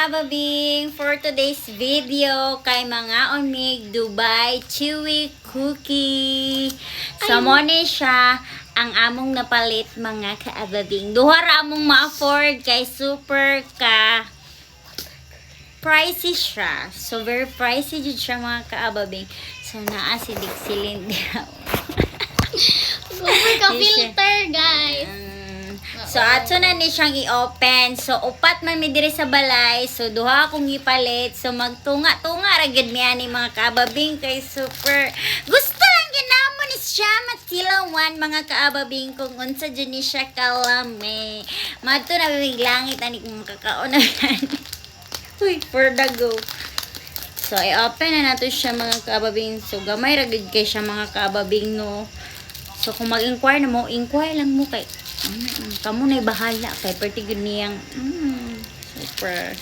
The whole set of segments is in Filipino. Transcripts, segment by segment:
kaababing, for today's video kay mga onig Dubai Chewy Cookie. So mo ni siya ang among napalit mga kaababing. Duha ra among ma-afford kay super ka pricey siya. So very pricey jud siya mga kaababing. So naa si Dixilin daw. Super ka filter, guys. So ato na ni siyang i-open. So upat man mi diri sa balay. So duha akong ipalit. So magtunga-tunga ra gid niya ni mga kaababing kay super gusto lang ginamo ni siya matilawan mga kaababing kung unsa jud ni siya kalami. Madto na big langit ani kung makakaon na yan. Uy, for the go. So i-open na nato siya mga kaababing. So gamay ra gid kay siya mga kaababing no. So kung mag-inquire na mo, inquire lang mo kay kamu na bahala kay perti gud niyang super.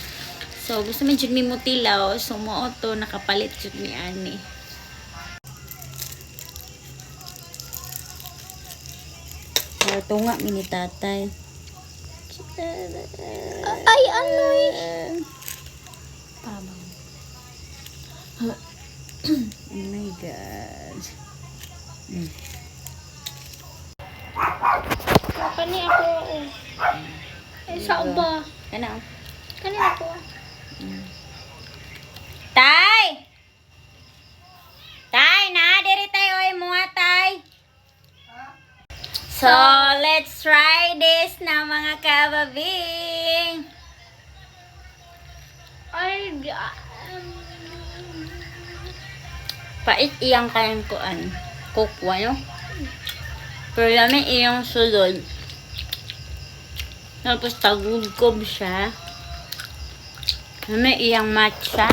So gusto man jud mi mutilaw, so mo to nakapalit jud ni ani. So tunga mi ni tatay. Ay, ano Pabang. Oh my god. Kani ako. Ay, sa ba? Ano? Kani ako. Tay! Tay, na diri tayo ay mga tay. So, let's try this na mga kababing. Ay, Pait iyang kayang kuan. Kukwa, no? Pero namin iyang sulod. Tapos tagugkob siya. Namin iyang matcha.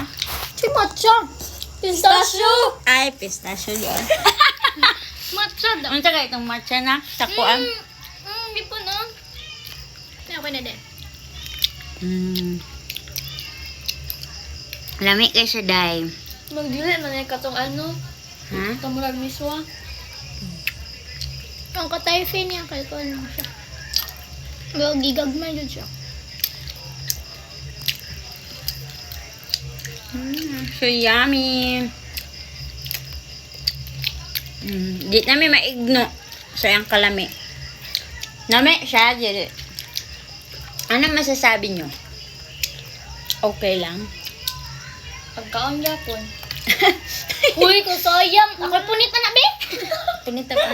si matcha. Pistachio. Ay, pistachio yun. Matcha daw. Ano taga itong matcha na? Takuan? Hindi po no. Ako na din. Lami kayo siya, day. Magdili man ay katong ano. Ha? Kamurag miswa. Ang katayfe niya, kay ko lang siya. Gigagmay yun siya. So yummy. Di namin maigno sa iyang kalami. Nami siya, dili. Ano masasabi nyo? Okay lang? Pagkaon yapon. Uy, ko sayang. Ako punit na be. Pinita pa.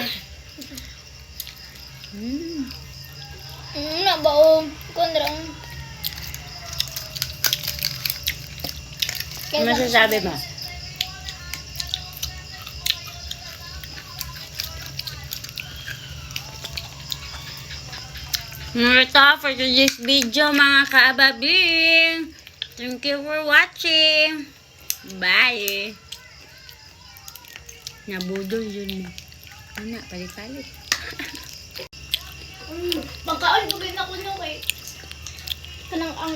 Nabaong. Kondrang. Ano masasabi mo? Ito for today's video mga kaababing. Thank you for watching. Bye. Nabudol yun. Ano, palit-palit. Pagkaon ko na ko no kay kanang ang